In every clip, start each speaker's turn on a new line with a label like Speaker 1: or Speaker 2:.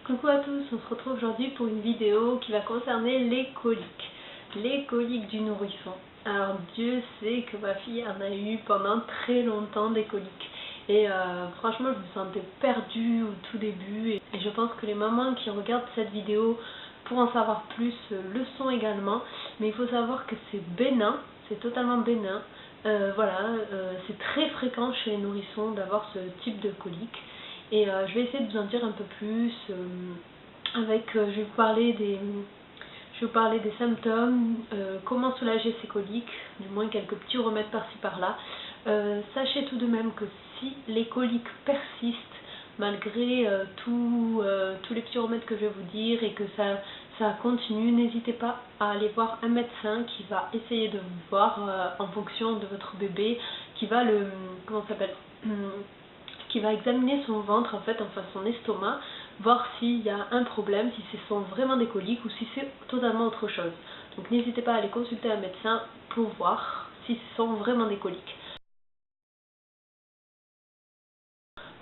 Speaker 1: Coucou à tous, on se retrouve aujourd'hui pour une vidéo qui va concerner les coliques. Les coliques du nourrisson. Alors Dieu sait que ma fille en a eu pendant très longtemps des coliques. Et franchement je me sentais perdue au tout début. Et je pense que les mamans qui regardent cette vidéo pour en savoir plus le sont également. Mais il faut savoir que c'est bénin, c'est totalement bénin. C'est très fréquent chez les nourrissons d'avoir ce type de coliques. Et je vais essayer de vous en dire un peu plus. Je vais vous parler des symptômes, comment soulager ces coliques, du moins quelques petits remèdes par-ci par-là. Sachez tout de même que si les coliques persistent, malgré tous les petits remèdes que je vais vous dire et que ça continue, n'hésitez pas à aller voir un médecin qui va essayer de vous voir en fonction de votre bébé, qui va qui va examiner son ventre, en fait, enfin son estomac, voir s'il y a un problème, si ce sont vraiment des coliques ou si c'est totalement autre chose. Donc n'hésitez pas à aller consulter un médecin pour voir si ce sont vraiment des coliques.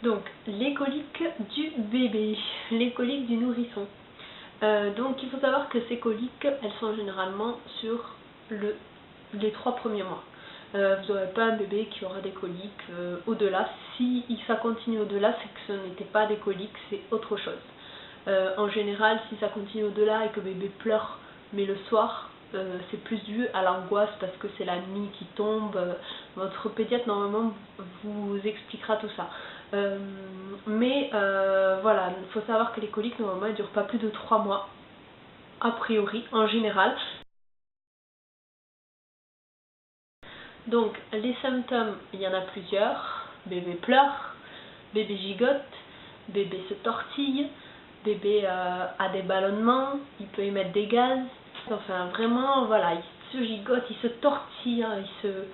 Speaker 1: Donc les coliques du bébé, les coliques du nourrisson. Donc il faut savoir que ces coliques, elles sont généralement sur les 3 premiers mois. Vous n'aurez pas un bébé qui aura des coliques au-delà. Si ça continue au-delà, c'est que ce n'était pas des coliques, c'est autre chose. En général, si ça continue au-delà et que bébé pleure, mais le soir, c'est plus dû à l'angoisse parce que c'est la nuit qui tombe. Votre pédiatre, normalement, vous expliquera tout ça. Voilà, il faut savoir que les coliques, normalement, elles ne durent pas plus de 3 mois, a priori, en général. Donc les symptômes, il y en a plusieurs. Bébé pleure, bébé gigote, bébé se tortille, bébé a des ballonnements, il peut émettre des gaz. Enfin vraiment voilà, il se gigote, il se tortille, il se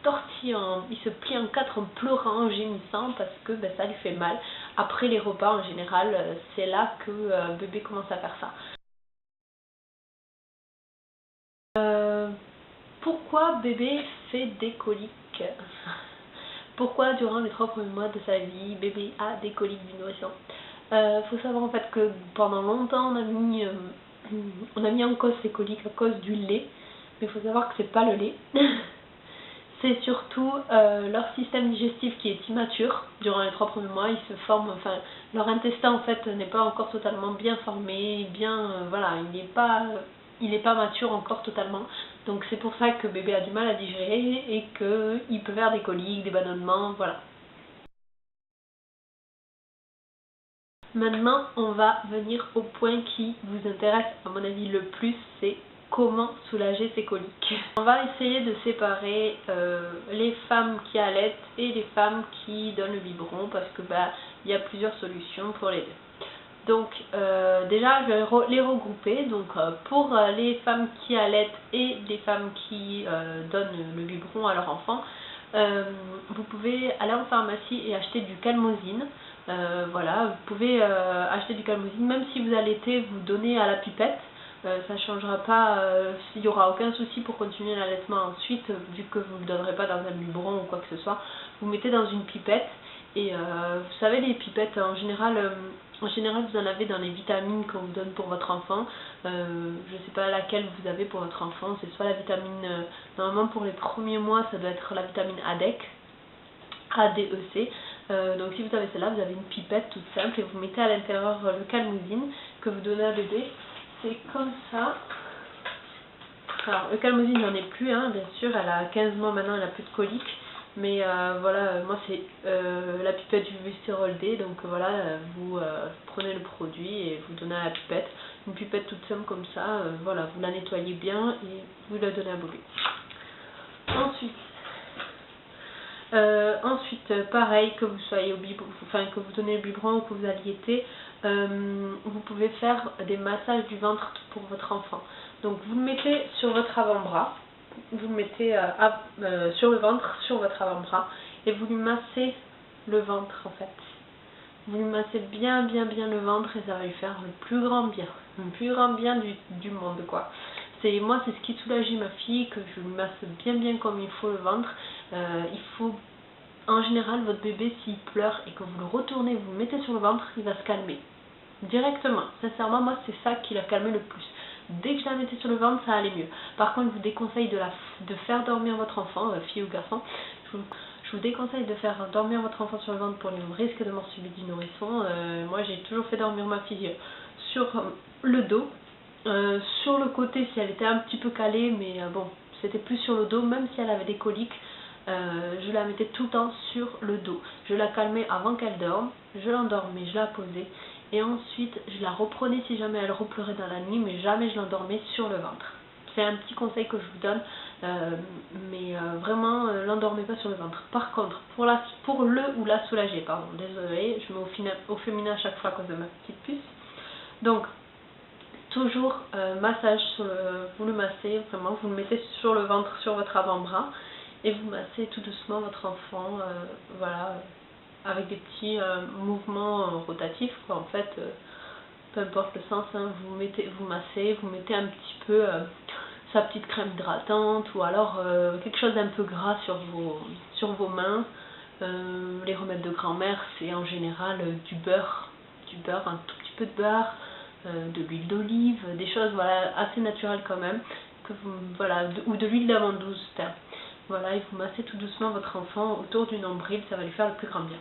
Speaker 1: tortille, il se plie en 4 en pleurant, en gémissant parce que ça lui fait mal. Après les repas en général, c'est là que bébé commence à faire ça. Pourquoi bébé fait des coliques? Pourquoi durant les 3 premiers mois de sa vie, bébé a des coliques du nourrisson? Faut savoir en fait que pendant longtemps on a mis en cause ces coliques à cause du lait, mais il faut savoir que c'est pas le lait. C'est surtout leur système digestif qui est immature durant les 3 premiers mois. Ils se forment, enfin leur intestin en fait n'est pas encore totalement bien formé, il n'est pas mature encore totalement. Donc c'est pour ça que bébé a du mal à digérer et qu'il peut faire des coliques, des ballonnements, voilà. Maintenant, on va venir au point qui vous intéresse à mon avis le plus, c'est comment soulager ces coliques. On va essayer de séparer les femmes qui allaitent et les femmes qui donnent le biberon parce que il y a plusieurs solutions pour les deux. Donc déjà je vais les regrouper. Donc pour les femmes qui allaitent et les femmes qui donnent le biberon à leur enfant, vous pouvez aller en pharmacie et acheter du calmosine. Voilà, vous pouvez acheter du calmosine, même si vous allaitez, vous donnez à la pipette. Ça ne changera pas, il n'y aura aucun souci pour continuer l'allaitement ensuite, vu que vous ne le donnerez pas dans un biberon ou quoi que ce soit. Vous mettez dans une pipette et vous savez les pipettes en général vous en avez dans les vitamines qu'on vous donne pour votre enfant. Je ne sais pas laquelle vous avez pour votre enfant, c'est soit la vitamine, normalement pour les premiers mois ça doit être la vitamine ADEC, ADEC. Donc si vous avez celle-là, vous avez une pipette toute simple et vous mettez à l'intérieur le calmosine que vous donnez à bébé. C'est comme ça. Alors le calmosine j'en ai plus, bien sûr, elle a 15 mois maintenant, elle n'a plus de coliques. Mais voilà, moi c'est la pipette du Vistérol D, donc voilà, vous prenez le produit et vous donnez à la pipette. Une pipette toute simple comme ça, voilà, vous la nettoyez bien et vous la donnez à bébé. Ensuite, pareil, que vous soyez au biberon, que vous donnez le biberon ou que vous allaitez, vous pouvez faire des massages du ventre pour votre enfant. Donc vous le mettez sur votre avant-bras, vous le mettez sur le ventre, sur votre avant-bras, et vous lui massez le ventre en fait. Vous lui massez bien le ventre et ça va lui faire le plus grand bien du monde quoi. Moi c'est ce qui soulageait ma fille, que je lui masse bien comme il faut le ventre. Il faut en général, votre bébé, s'il pleure et que vous le retournez, vous le mettez sur le ventre, il va se calmer. Directement. Sincèrement, moi, c'est ça qui l'a calmé le plus. Dès que je la mettais sur le ventre, ça allait mieux. Par contre, je vous déconseille de faire dormir votre enfant, fille ou garçon. Je vous déconseille de faire dormir votre enfant sur le ventre pour les risques de mort subite du nourrisson. Moi, j'ai toujours fait dormir ma fille sur le dos. Sur le côté, si elle était un petit peu calée, mais bon, c'était plus sur le dos, même si elle avait des coliques. Je la mettais tout le temps sur le dos. Je la calmais avant qu'elle dorme, je l'endormais, je la posais et ensuite je la reprenais si jamais elle repleurait dans la nuit, mais jamais je l'endormais sur le ventre. C'est un petit conseil que je vous donne, mais vraiment l'endormez pas sur le ventre. Par contre, pour le ou la soulager, pardon, désolée, je mets au féminin à chaque fois à cause de ma petite puce. Donc, toujours massage, vous le massez vraiment, vous le mettez sur le ventre, sur votre avant-bras. Et vous massez tout doucement votre enfant, voilà, avec des petits mouvements rotatifs, quoi. En fait, peu importe le sens, hein, vous massez, vous mettez un petit peu sa petite crème hydratante ou alors quelque chose d'un peu gras sur vos mains. Les remèdes de grand-mère, c'est en général du beurre, un tout petit peu de beurre, de l'huile d'olive, des choses voilà, assez naturelles quand même, voilà, ou de l'huile d'amande douce. Voilà, et vous massez tout doucement votre enfant autour du nombril, ça va lui faire le plus grand bien.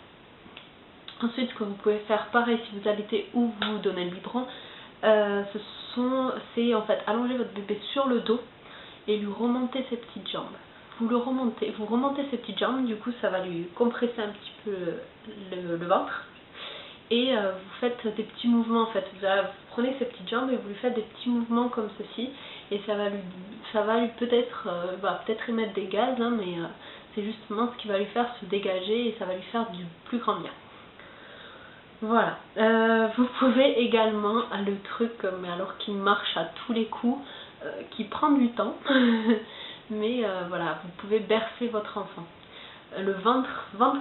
Speaker 1: Ensuite, ce que vous pouvez faire, pareil, si vous allaitez ou vous donnez le biberon, c'est en fait allonger votre bébé sur le dos et lui remonter ses petites jambes. Vous remontez ses petites jambes, du coup ça va lui compresser un petit peu le ventre. Et vous faites des petits mouvements en fait, vous prenez ses petites jambes et vous lui faites des petits mouvements comme ceci et ça va lui peut-être émettre des gaz, hein, mais c'est justement ce qui va lui faire se dégager et ça va lui faire du plus grand bien. Voilà, vous pouvez également, le truc mais alors qui marche à tous les coups, qui prend du temps, mais voilà, vous pouvez bercer votre enfant. Le ventre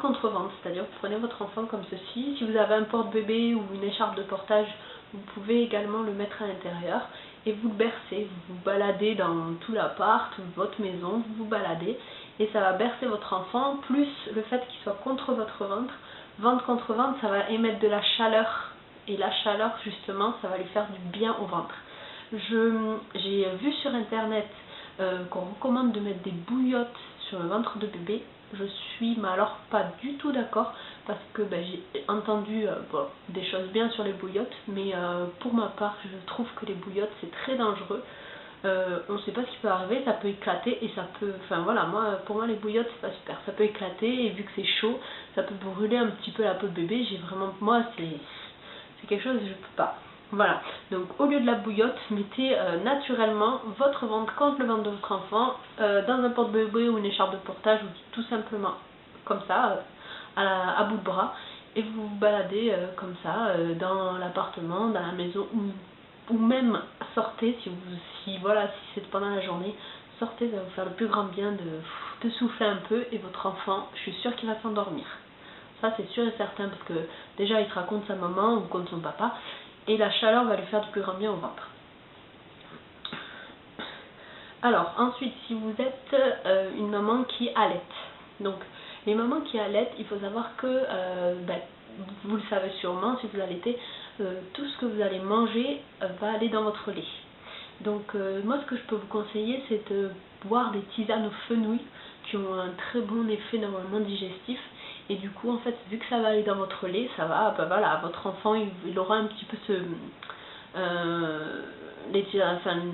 Speaker 1: contre ventre, c'est-à-dire vous prenez votre enfant comme ceci. Si vous avez un porte-bébé ou une écharpe de portage, vous pouvez également le mettre à l'intérieur et vous le bercez. Vous vous baladez dans tout l'appart, votre maison, vous vous baladez et ça va bercer votre enfant, plus le fait qu'il soit contre votre ventre contre ventre, ça va émettre de la chaleur et la chaleur justement, ça va lui faire du bien au ventre. J'ai vu sur internet qu'on recommande de mettre des bouillottes sur le ventre de bébé. Je suis alors pas du tout d'accord parce que j'ai entendu des choses bien sur les bouillottes, mais pour ma part je trouve que les bouillottes c'est très dangereux. On ne sait pas ce qui peut arriver, ça peut éclater et ça peut, enfin voilà, pour moi les bouillottes c'est pas super, ça peut éclater et vu que c'est chaud, ça peut brûler un petit peu la peau de bébé. Moi c'est quelque chose que je peux pas. Voilà, donc au lieu de la bouillotte, mettez naturellement votre ventre contre le ventre de votre enfant, dans un porte-bébé ou une écharpe de portage, ou tout simplement comme ça, à bout de bras, et vous vous baladez comme ça, dans l'appartement, dans la maison, ou même sortez, si c'est pendant la journée, sortez, ça va vous faire le plus grand bien de souffler un peu, et votre enfant, je suis sûre qu'il va s'endormir. Ça c'est sûr et certain, parce que déjà il te raconte sa maman ou contre son papa, et la chaleur va lui faire du plus grand bien au ventre. Alors ensuite, si vous êtes une maman qui allaite, donc les mamans qui allaitent, il faut savoir que, vous le savez sûrement si vous allaitez, tout ce que vous allez manger va aller dans votre lait. Donc moi ce que je peux vous conseiller, c'est de boire des tisanes au fenouil qui ont un très bon effet normalement digestif. Et du coup, en fait, vu que ça va aller dans votre lait, ça va, voilà, votre enfant, il aura un petit peu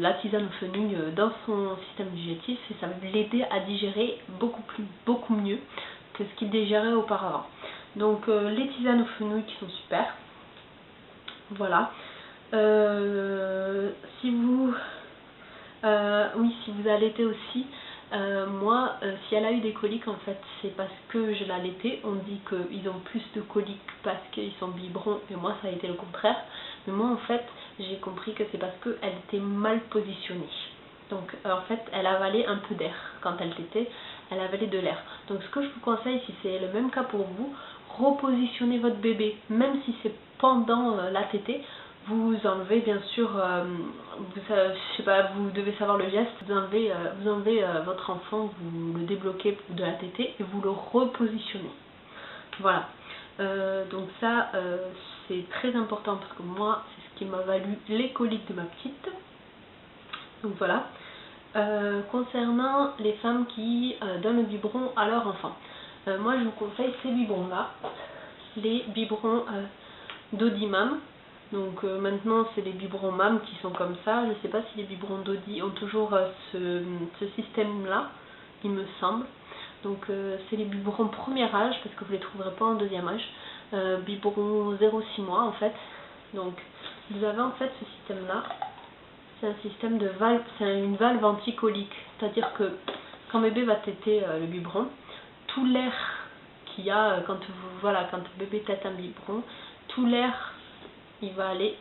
Speaker 1: la tisane au fenouil dans son système digestif et ça va l'aider à digérer beaucoup mieux que ce qu'il digérait auparavant. Donc, les tisanes au fenouil qui sont super. Voilà. Si vous allaitez aussi, moi, si elle a eu des coliques, en fait, c'est parce que je l'ai allaitée. On dit qu'ils ont plus de coliques parce qu'ils sont biberons, et moi, ça a été le contraire. Mais moi, en fait, j'ai compris que c'est parce qu'elle était mal positionnée. Donc, en fait, elle avalait un peu d'air. Quand elle tétait, elle avalait de l'air. Donc, ce que je vous conseille, si c'est le même cas pour vous, repositionnez votre bébé, même si c'est pendant la tétée. Vous enlevez bien sûr, vous devez savoir le geste, vous enlevez votre enfant, vous le débloquez de la tétée et vous le repositionnez. Voilà. Donc ça, c'est très important parce que moi, c'est ce qui m'a valu les coliques de ma petite. Donc voilà. Concernant les femmes qui donnent le biberon à leur enfant, moi je vous conseille ces biberons-là, les biberons d'Audimam. Donc maintenant c'est les biberons MAM qui sont comme ça. Je ne sais pas si les biberons d'Audi ont toujours ce système-là, il me semble. Donc c'est les biberons premier âge parce que vous ne les trouverez pas en deuxième âge. Biberon 0,6 mois en fait. Donc vous avez en fait ce système-là. C'est un système de valve, c'est une valve anticolique. C'est-à-dire que quand bébé va téter le biberon, tout l'air qu'il y a quand bébé tète un biberon, tout l'air il va aller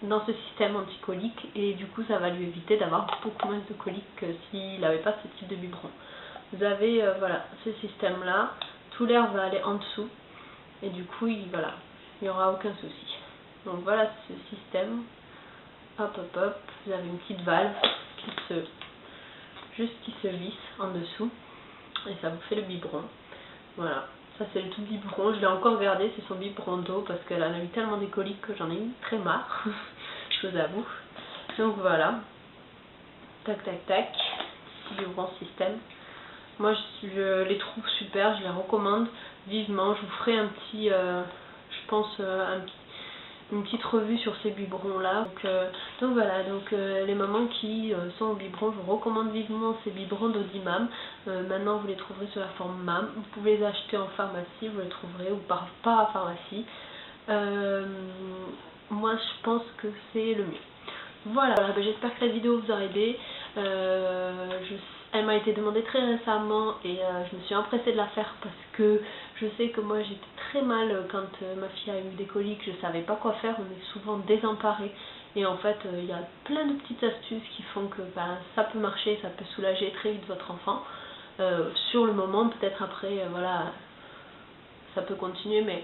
Speaker 1: dans ce système anticolique et du coup ça va lui éviter d'avoir beaucoup moins de coliques que s'il n'avait pas ce type de biberon. Vous avez voilà ce système là, tout l'air va aller en dessous et du coup il n'y aura aucun souci. Donc voilà ce système. Hop hop hop, vous avez une petite valve qui se visse en dessous et ça vous fait le biberon. Voilà, ça c'est le tout biberon, je l'ai encore gardé, c'est son biberon d'eau parce qu'elle en a eu tellement des coliques que j'en ai eu très marre, je vous avoue. Donc voilà, tac tac tac, biberon système. Moi je les trouve super, je les recommande vivement, je vous ferai un petit, je pense une petite revue sur ces biberons là. Donc voilà, les mamans qui sont au biberon, je vous recommande vivement ces biberons d'Audimam. Maintenant vous les trouverez sous la forme MAM, vous pouvez les acheter en pharmacie, vous les trouverez ou pas à pharmacie. Moi je pense que c'est le mieux. Voilà, j'espère que cette vidéo vous aura aidé. Elle m'a été demandée très récemment et je me suis empressée de la faire parce que je sais que moi j'étais très mal quand ma fille a eu des coliques, je ne savais pas quoi faire, on est souvent désemparés et en fait il y a plein de petites astuces qui font que ça peut marcher, ça peut soulager très vite votre enfant. Sur le moment, peut-être après, voilà, ça peut continuer, mais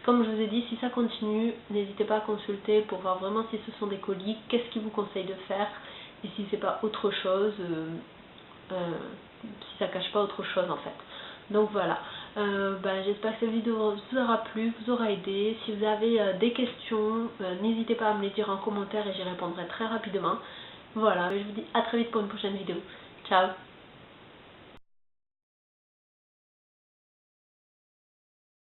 Speaker 1: comme je vous ai dit, si ça continue, n'hésitez pas à consulter pour voir vraiment si ce sont des coliques, qu'est-ce qu'il vous conseille de faire et si c'est pas autre chose, si ça cache pas autre chose en fait. Donc voilà, j'espère que cette vidéo vous aura plu, vous aura aidé. Si vous avez des questions, n'hésitez pas à me les dire en commentaire et j'y répondrai très rapidement. Voilà, je vous dis à très vite pour une prochaine vidéo. Ciao!